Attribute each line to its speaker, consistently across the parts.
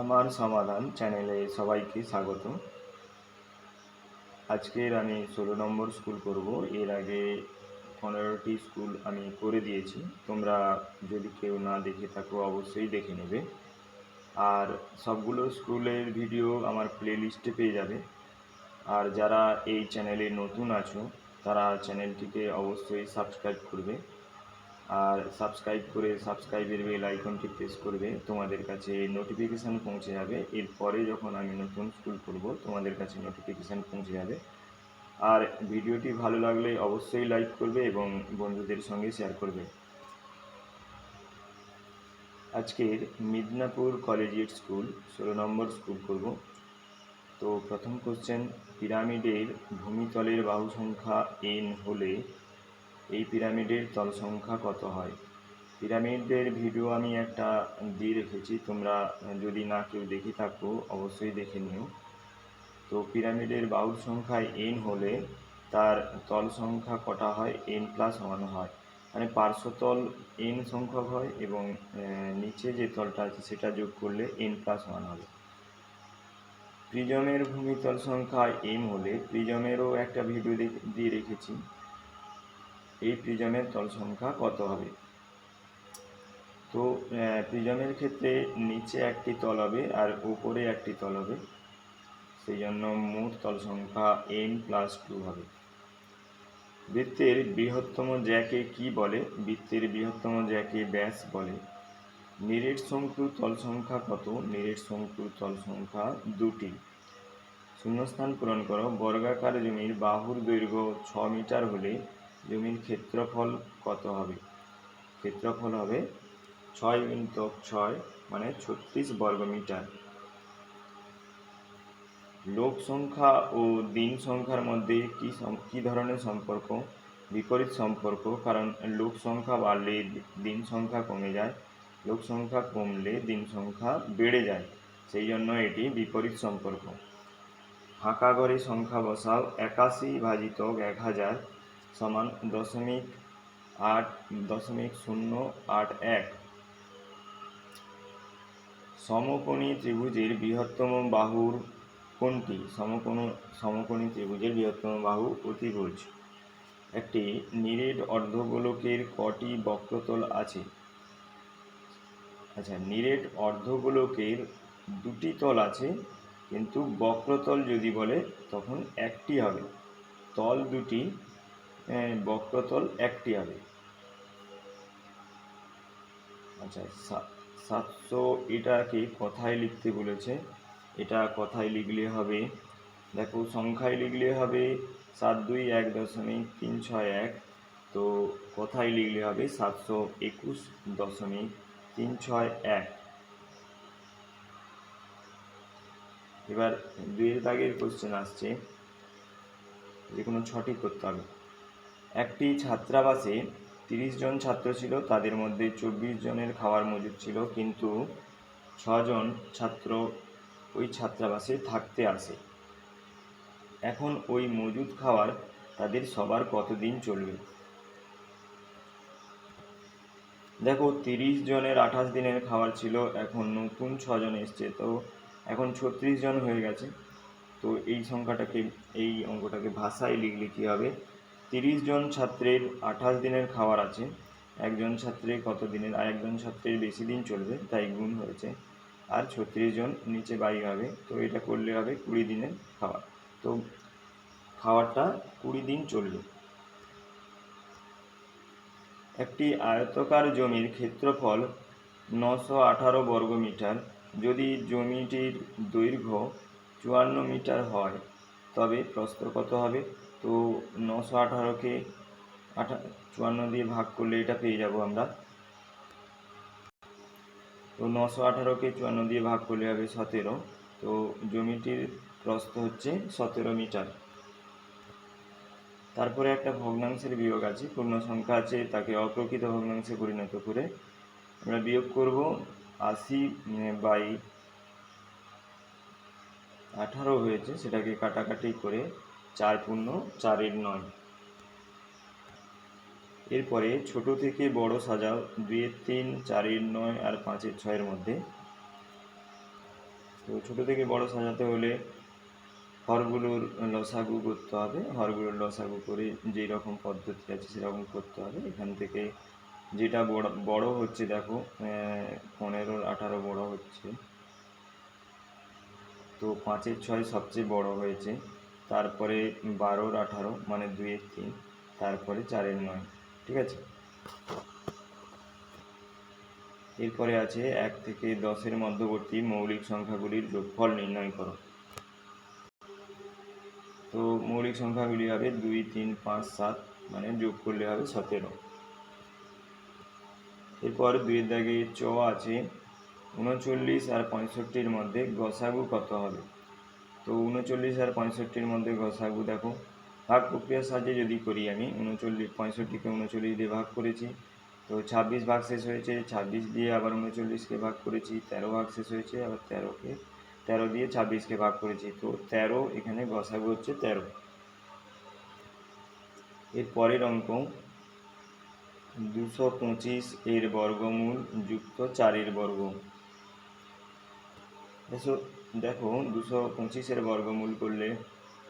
Speaker 1: আমার সমাধান চ্যানেলে সবাইকে স্বাগত। আজকের আমি 16 নম্বর স্কুল করব। এর আগে 15টি স্কুল আমি করে দিয়েছি। তোমরা যদি কেউ না দেখে থাকো অবশ্যই দেখে নেবে। আর সবগুলো স্কুলের ভিডিও আমার প্লেলিস্টে পেয়ে যাবে। আর যারা এই চ্যানেলে নতুন আছো তারা চ্যানেলটিকে অবশ্যই সাবস্ক্রাইব করবে। আর সাবস্ক্রাইব করে সাবস্ক্রাইবের বেল আইকনটি প্রেস করবে, তোমাদের কাছে নোটিফিকেশান পৌঁছে যাবে। এরপরে যখন আমি নতুন স্কুল করব তোমাদের কাছে নোটিফিকেশান পৌঁছে যাবে। আর ভিডিওটি ভালো লাগলে অবশ্যই লাইক করবে এবং বন্ধুদের সঙ্গে শেয়ার করবে। আজকের মিদনাপুর কলেজিয়েট স্কুল 16 নম্বর স্কুল করব। তো প্রথম কোশ্চেন, পিরামিডের ভূমিতলের বাহু সংখ্যা n হলে এই পিরামিডের তল সংখ্যা কত হয়? পিরামিডের ভিডিও আমি একটা দিয়ে রেখেছি, তোমরা যদি না কেউ দেখে থাকো অবশ্যই দেখে নিও। তো পিরামিডের বাহুর সংখ্যায় n হলে তার তল সংখ্যা কটা হয়? n+1 হয়। মানে পার্শ্বতল n সংখ্যক হয় এবং নিচে যে তলটা আছে সেটা যোগ করলে n+1 হবে। প্রিজমের ভূমিতল সংখ্যা m হলে প্রিজমেরও একটা ভিডিও দিয়ে রেখেছি, এই প্রিজমের তল সংখ্যা কত হবে? তো প্রিজমের ক্ষেত্রে নিচে একটি তল হবে আর উপরে একটি তল হবে, সেই জন্য মোট তল সংখ্যা n+2 হবে। বৃত্তের বৃহত্তম জ্যাকে কি বলে? বৃত্তের বৃহত্তম জ্যাকে ব্যাস বলে। নিরেট শঙ্কুর তল সংখ্যা কত? নিরেট শঙ্কুর তল সংখ্যা 2টি। শূন্যস্থান পূরণ করো। বর্গাকার জমির বাহুর দৈর্ঘ্য 6 মিটার হলে জমির ক্ষেত্রফল কত হবে? ক্ষেত্রফল হবে 6 × 6 মানে 36 বর্গমিটার। লোক সংখ্যা ও দিন সংখ্যার মধ্যে কি ধরনের সম্পর্ক? বিপরীত সম্পর্ক, কারণ লোক সংখ্যা বাড়লে দিন সংখ্যা কমে যায়, লোক সংখ্যা কমলে দিন সংখ্যা বেড়ে যায়, সেই জন্য এটি বিপরীত সম্পর্ক। ফাঁকা ঘরে সংখ্যা বসাও। 81/1000 সমান 0.081। সমকোণী ত্রিভুজের বৃহত্তম বাহুর কোনটি? সমকোণী ত্রিভুজের বৃহত্তম বাহু অতিভুজ। একটি নিরেট অর্ধগোলকের কটি বক্রতল আছে? আচ্ছা, নিরেট অর্ধগোলকের 2টি তল আছে, কিন্তু বক্রতল যদি বলে তখন একটি হবে। তল 2টি, বক্রতল একটি হবে। আচ্ছা, 700 এটাকে কথায় লিখতে বলেছে। এটা কথায় লিখলে হবে, দেখো সংখ্যায় লিখলে হবে 721.361। তো কথায় লিখলে হবে 721.361। এবার 2 দাগের কোশ্চেন আসছে, যে কোনো 6টি করতে হবে। একটি ছাত্রাবাসে 30 জন ছাত্র ছিল, তাদের মধ্যে 24 জনের খাওয়ার মজুদ ছিল, কিন্তু 6 জন ছাত্র ওই ছাত্রাবাসে থাকতে আসে। এখন ওই মজুদ খাবার তাদের সবার কতদিন চলবে? দেখো 30 জনের 28 দিনের খাবার ছিল, এখন নতুন 6 জন এসছে, তো এখন 36 জন হয়ে গেছে। তো এই অঙ্কটাকে ভাষায় লিখলে কী হবে? 30 জন ছাত্রের 28 দিনের খাবার আছে, একজন ছাত্রের কত দিনের, আর একজন ছাত্রের বেশি দিন চলবে, তাই গুণ হয়েছে, আর 36 জন নিচে বাই হবে, তো এটা করলে হবে 20 দিনের খাবার। তো খাবারটা 20 দিন চলবে। একটি আয়তাকার জমির ক্ষেত্রফল 918 বর্গমিটার। যদি জমিটির দৈর্ঘ্য 54 মিটার হয় তবে প্রস্থ কত হবে? তো 918কে 54 দিয়ে ভাগ করলে এটা পেয়ে যাব আমরা। তো 918কে 54 দিয়ে ভাগ করলে হবে 17। তো জমিটির প্রস্থ হচ্ছে 17 মিটার। তারপরে একটা ভগ্নাংশের বিয়োগ আছে, পূর্ণ সংখ্যা আছে, তাকে অপ্রকৃত ভগ্নাংশে পরিণত করে আমরা বিয়োগ করব। 80/18 হয়েছে, সেটাকে কাটাকাটি করে 4 পূর্ণ 4 9। এরপরে ছোট থেকে বড় সাজাও। 2 3 4 9 আর 5 6 মধ্যে ছোট থেকে বড় সাজাতে হলে হরগুলোর লসাগু করতে হবে। হরগুলোর লসাগু করে যেই রকম পদ্ধতি আছে সেরকম করতে হবে। এখান থেকে যেটা বড় হচ্ছে দেখো, 15-18 বড় হচ্ছে, তো 5-6 সবচেয়ে বড় হয়েছে, তারপরে 12-18 মানে 2-3, তারপরে 4-9। ঠিক আছে, এরপরে আছে 1 থেকে 10-এর মধ্যবর্তী মৌলিক সংখ্যাগুলির যোগফল নির্ণয় করো। তো মৌলিক সংখ্যাগুলি হবে 2, 3, 5, 7, মানে যোগ করলে হবে 17। এরপর 2-এর দাগে চ আছে 39 আর 65-র মধ্যে গসাগু কত হবে। তো 39 আর 65-র মধ্যে গসাগু দেখো, ভাগ প্রক্রিয়ার সাহায্যে যদি করি আমি 65কে 39 দিয়ে ভাগ করেছি, তো 26 ভাগ শেষ হয়েছে, 26 দিয়ে আবার 39কে ভাগ করেছি, 13 ভাগ শেষ হয়েছে, আবার 13 দিয়ে 26কে ভাগ করেছি, তো 13, এখানে গসাগু হচ্ছে 13। এর পরের অঙ্ক 225 এর বর্গমূল যুক্ত 4-এর বর্গ। দেখো 225-এর বর্গমূল করলে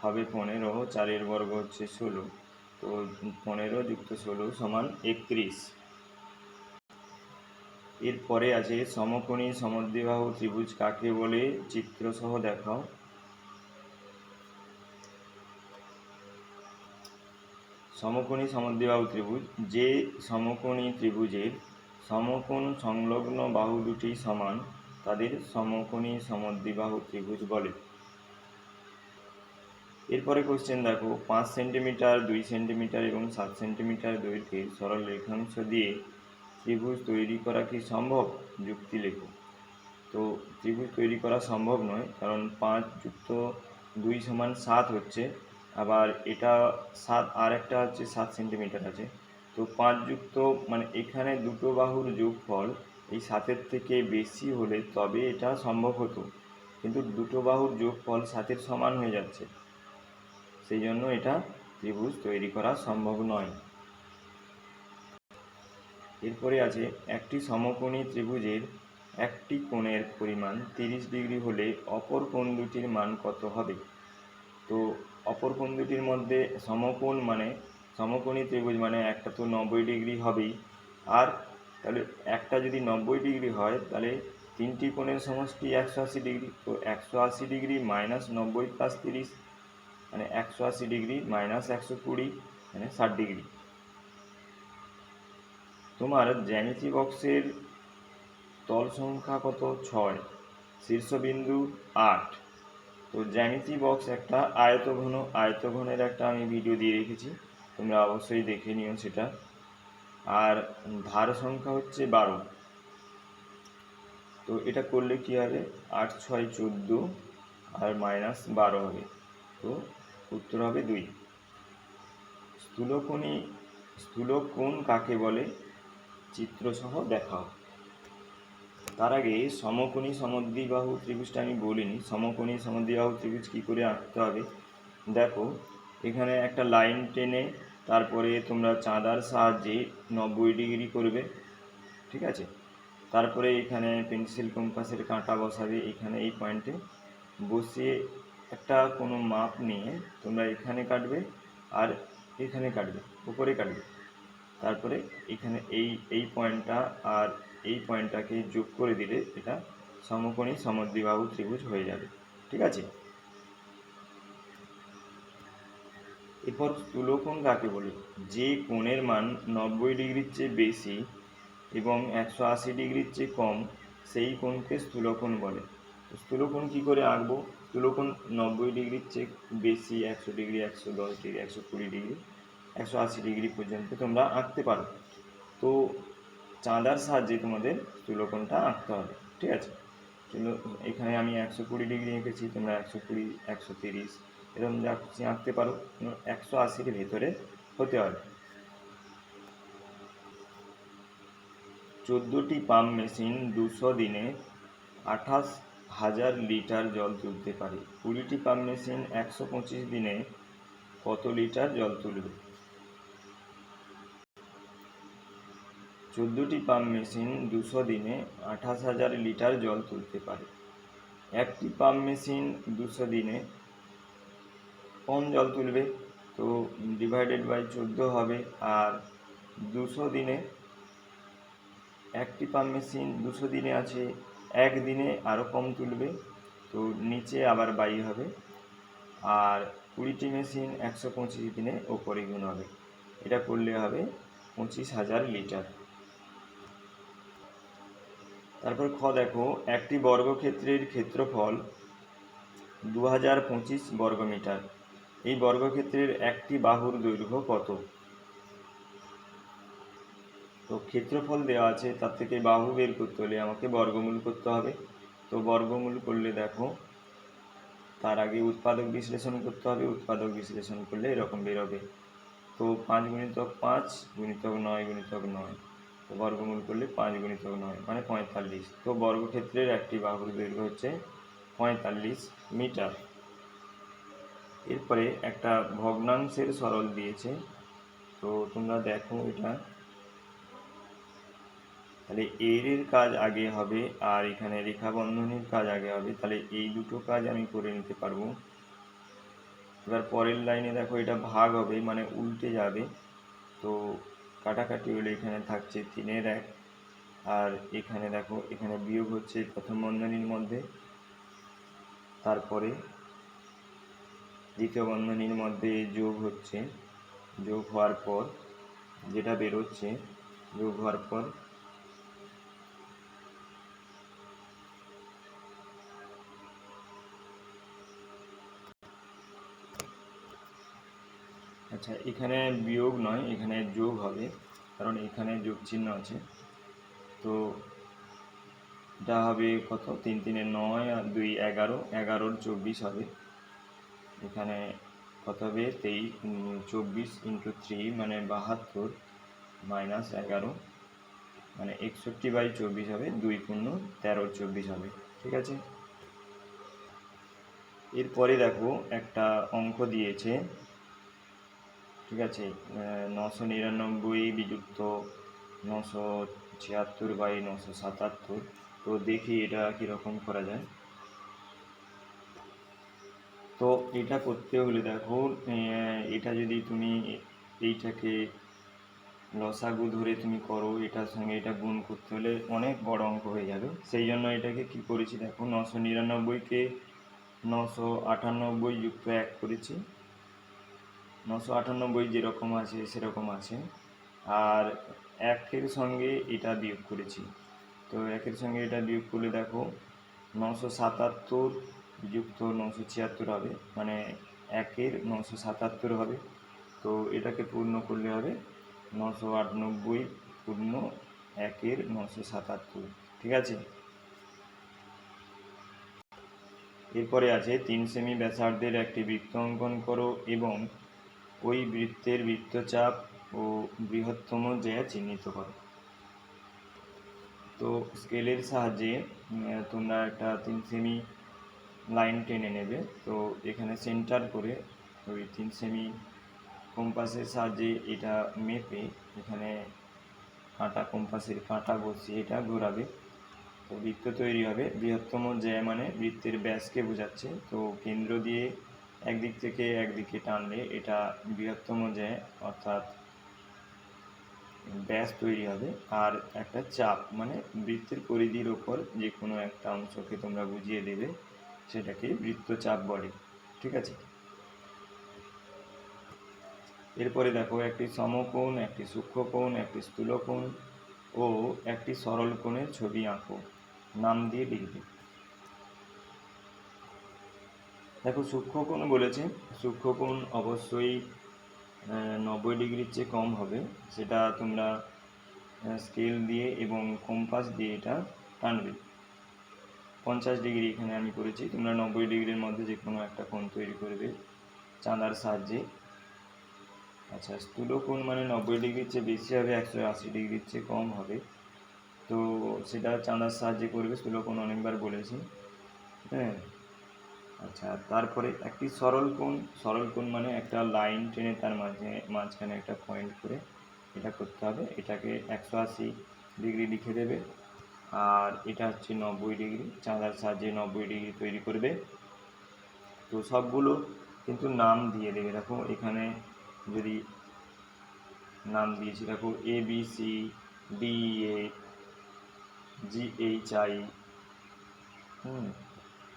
Speaker 1: হবে 15, 4-এর বর্গ হচ্ছে 16, তো 15 যুক্ত 16 সমান 31। এরপরে আছে সমকোণী সমদ্বিবাহু ত্রিভুজ কাকে বলে, চিত্রসহ দেখাও। সমকোণী সমদ্বিবাহু ত্রিভুজ, যে সমকোণী ত্রিভুজের সমকোণ সংলগ্ন বাহু দুটি সমান তাদের সমকোণী সমদ্বিবাহু ত্রিভুজ বলে। এরপরে কোশ্চেন দেখো, 5 সেন্টিমিটার, 2 সেন্টিমিটার এবং 7 সেন্টিমিটার দৈর্ঘ্যের সরল রেখাংশ দিয়ে ত্রিভুজ তৈরি করা কি সম্ভব, যুক্তি লেখো। তো ত্রিভুজ তৈরি করা সম্ভব নয়, কারণ 5 যুক্ত 2 সমান 7 হচ্ছে, আবার এটা 7 আর একটা হচ্ছে 7 সেন্টিমিটার আছে, তো 5 যুক্ত মানে এখানে দুটো বাহুর যোগফল এই 7-এর থেকে বেশি হলে তবে এটা সম্ভব হতো, কিন্তু দুটো বাহুর যোগফল 7-এর সমান হয়ে যাচ্ছে, সেই জন্য এটা ত্রিভুজ তৈরি করা সম্ভব নয়। এরপরে আছে একটি সমকোণী ত্রিভুজের একটি কোণের পরিমাণ 30 ডিগ্রি হলে অপর কোণ দুটির মান কত হবে। তো অপর কোণ দুটির মধ্যে সমকোণী ত্রিভুজ মানে একটা তো 90 ডিগ্রি হবেই, আর তাহলে একটা যদি 90 ডিগ্রি হয় তাহলে তিনটি কোণের সমষ্টি 180 ডিগ্রি, তো 180 ডিগ্রি মাইনাস 90 প্লাস 30 মানে 180 ডিগ্রি মাইনাস 120 মানে 60 ডিগ্রি। তোমার জ্যামিতি বক্সের তল সংখ্যা কত, 6, শীর্ষবিন্দু 8। তো জ্যামিতি বক্স একটা আয়তঘনের একটা আমি ভিডিও দিয়ে রেখেছি, তোমরা অবশ্যই দেখে নিও সেটা। আর ধার সংখ্যা হচ্ছে 12। তো এটা করলে কি হবে, 8, 6, 14 আর মাইনাস 12 হবে, তো উত্তর হবে 2। স্থূলকোণ কাকে বলে, চিত্রসহ দেখাও। তার আগে সমকোণী সমদ্বিবাহু ত্রিভুজটা আমি বলিনি। সমকোণী সমদ্বিবাহু ত্রিভুজ কী করে আঁকতে হবে, দেখো এখানে একটা লাইন টেনে তারপরে তোমরা চাঁদার সাহায্যে 90 ডিগ্রি করবে, ঠিক আছে, তারপরে এখানে পেন্সিল কম্পাসের কাঁটা বসাবে, এখানে এই পয়েন্টে বসিয়ে একটা কোনো মাপ নিয়ে তোমরা এখানে কাটবে আর এখানে কাটবে, উপরে কাটবে, তারপরে এখানে এই পয়েন্টটা আর এই পয়েন্টটাকে যোগ করে দিলে এটা সমকোণী সমদ্বিবাহু ত্রিভুজ হয়ে যাবে, ঠিক আছে। এরপর স্থূলকোণ কাকে বলে, যে কোণের মান 90 ডিগ্রির চেয়ে বেশি এবং 180 ডিগ্রির চেয়ে কম সেই কোণকে স্থূলকোণ বলে। স্থূলকোণ কী করে আঁকবো, স্থূলকোণ 90 ডিগ্রির চেয়ে বেশি, 100 ডিগ্রি, 110 ডিগ্রি, 120 ডিগ্রি, 180 ডিগ্রি পর্যন্ত তোমরা আঁকতে পারো। তো চাঁদার সাহায্যে তোমাদের স্থূলকোণটা আঁকতে হবে, ঠিক আছে। এখানে আমি 120 ডিগ্রি এঁকেছি, তোমরা 120, 130 এরকম যা খুশি আঁকতে পারো, 180-র ভেতরে হতে হবে। 14টি পাম্প মেশিন 200 দিনে 28,000 লিটার জল তুলতে পারে। 20টি পাম্প মেশিন 125 দিনে কত লিটার জল তুলবে। 14টি পাম্প মেশিন 200 দিনে 28,000 লিটার জল তুলতে পারে। একটি পাম্প মেশিন 200 দিনে কম জল তুলবে, তো ডিভাইডেড বাই 14 হবে। আর 200 দিনে একটি পাম্প মেশিন 200 দিনে আছে, একদিনে আরও কম তুলবে, তো নিচে আবার 22 হবে। আর 20টি মেশিন 125 দিনে ওপরে গুণ হবে, এটা করলে হবে 25,000 লিটার। তারপর দেখো, একটি বর্গক্ষেত্রের ক্ষেত্রফল 2025 বর্গমিটার। এই বর্গক্ষেত্রের একটি বাহুর দৈর্ঘ্য কত? তো ক্ষেত্রফল দেওয়া আছে, তার থেকে বাহু বের করতে হলে আমাকে বর্গমূল করতে হবে। তো বর্গমূল করলে দেখো, তার আগে উৎপাদক বিশ্লেষণ করতে হবে। উৎপাদক বিশ্লেষণ করলে এরকম বেরোবে। তো 5 গুণিতক 5 গুণিতক 9 গুণিতক 9, তো বর্গমূল করলে 5 গুণিতক 9 মানে 45। তো বর্গক্ষেত্রের একটি বাহুর দৈর্ঘ্য হচ্ছে 45 মিটার। এরপরে একটা ভগ্নাংশের সরল দিয়েছে, তো তোমরা দেখো এটা, তাহলে এর কাজ আগে হবে আর এখানে রেখা বন্ধনীর কাজ আগে হবে, তাহলে এই দুটো কাজ আমি করে নিতে পারবো। এবার পরের লাইনে দেখো, এটা ভাগ হবে মানে উল্টে যাবে, তো কাটাকাটি হলে এখানে থাকছে 3-এর 1, আর এখানে দেখো এখানে বিয়োগ হচ্ছে প্রথম বন্ধনীর মধ্যে, তারপরে দ্বিতীয় বন্ধনীর মধ্যে যোগ হচ্ছে, যোগ হওয়ার পর যেটা বেরোচ্ছে, যোগ হওয়ার পর আচ্ছা, এখানে বিয়োগ নয়, এখানে যোগ হবে, কারণ এখানে যোগ চিহ্ন আছে। তো এটা হবে কত, 3 3 9 আর 2 11, 11 24 হবে। এখানে কত হবে, 24 × 3 মানে 72 মাইনাস 11 মানে 61/24 হবে, 2 পূর্ণ 13 24 হবে। ঠিক আছে। এরপরে দেখো একটা অঙ্ক দিয়েছে, ঠিক আছে, 999 বিযুক্ত 976/977। তো দেখি এটা কীরকম করা যায়। তো এটা করতে হলে দেখো, এটা যদি তুমি এইটাকে লসাগু ধরে তুমি করো, এটার সঙ্গে এটা গুণ করতে হলে অনেক বড় অঙ্ক হয়ে যাবে। সেই জন্য এটাকে কি করেছি দেখো, 999কে 998 যুক্ত 1 করেছি। 998 যেরকম আছে সেরকম আছে, আর 1-এর সঙ্গে এটা বিয়োগ করেছি। তো 1-এর সঙ্গে এটা বিয়োগ করলে দেখো 977 যুক্ত 976 হবে, মানে 1-এর 977 হবে। তো এটাকে পূর্ণ করলে হবে 998 পূর্ণ 1-এর 977। ঠিক আছে। এরপরে আছে 3 সেমি ব্যাসার্ধের একটি বৃত্ত অঙ্কন করো এবং ওই বৃত্তের বৃত্তচাপ ও বৃহত্তম জ্যা চিহ্নিত করো। তো স্কেলের সাহায্যে তোমরা একটা 3 সেমি লাইন টেনে নেবে। তো এখানে সেন্টার করে ওই 3 সেমি কম্পাসের সাহায্যে এটা মেপে এখানে কম্পাসের কাঁটা বসিয়ে এটা ঘোরাবে, তো বৃত্ত তৈরি হবে। বৃহত্তম জ্যা মানে বৃত্তের ব্যাসকে বোঝাচ্ছে, তো কেন্দ্র দিয়ে একদিক থেকে একদিকে টানলে এটা বৃহত্তম জ্যা অর্থাৎ ব্যাস তৈরি হবে। আর একটা চাপ মানে বৃত্তের পরিধির ওপর যে কোনো একটা অংশকে তোমরা বুঝিয়ে দেবে, সেটাকে বৃত্তচাপ বলে। ঠিক আছে। এরপরে দেখো, একটি সমকোণ, একটি সূক্ষ্মকোণ, একটি স্থূলকোণ ও একটি সরল কোণের ছবি আঁকো, নাম দিয়ে লিখবে। দেখো, সূক্ষ্মকোণ বলেছে, সূক্ষ্মকোণ অবশ্যই 90 ডিগ্রির চেয়ে কম হবে। সেটা তোমরা স্কেল দিয়ে এবং কম্পাস দিয়ে এটা টানবে। 50 ডিগ্রি এখানে আমি করেছি, তোমরা 90 ডিগ্রির মধ্যে যে কোনো একটা কোণ তৈরি করবে চাঁদার সাহায্যে। আচ্ছা, স্থূলকোণ মানে 90 ডিগ্রির চেয়ে বেশি হবে, 180 ডিগ্রির চেয়ে কম হবে, তো সেটা চাঁদার সাহায্যে করবে। স্থূলকোণ অনেকবার বলেছি। হ্যাঁ। আচ্ছা, তারপরে একটি সরল কোণ। সরল কোণ মানে একটা লাইন টেনে তার মাঝখানে একটা পয়েন্ট করে এটা করতে হবে। এটাকে 180 ডিগ্রি লিখে দেবে। আর এটা হচ্ছে 90 ডিগ্রি, চাঁদার সাহায্যে 90 ডিগ্রি তৈরি করবে। তো সবগুলো কিন্তু নাম দিয়ে দেবে। দেখো এখানে যদি নাম দিয়েছি, দেখো ABC, DA, GHI,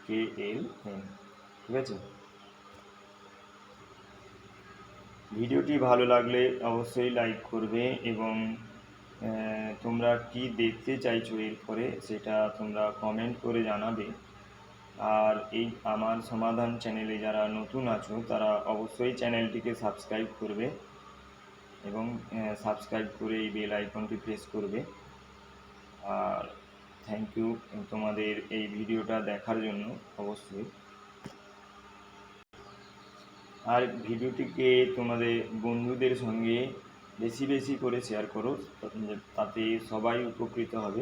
Speaker 1: KLM, ঠিক আছে। ভিডিওটি ভালো লাগলে অবশ্যই লাইক করবে এবং তোমরা কি দেখতে চাইছো এরপরে সেটা তোমরা কমেন্ট করে জানাবে। আর এই আমার সমাধান চ্যানেলে যারা নতুন আছো তারা অবশ্যই চ্যানেলটিকে সাবস্ক্রাইব করবে এবং সাবস্ক্রাইব করে এই বেল আইকনটি প্রেস করবে। আর থ্যাংক ইউ তোমাদের এই ভিডিওটা দেখার জন্য অবশ্যই। আর ভিডিওটিকে তোমাদের বন্ধুদের সঙ্গে বেশি বেশি করে শেয়ার করো, তাতে সবাই উপকৃত হবে।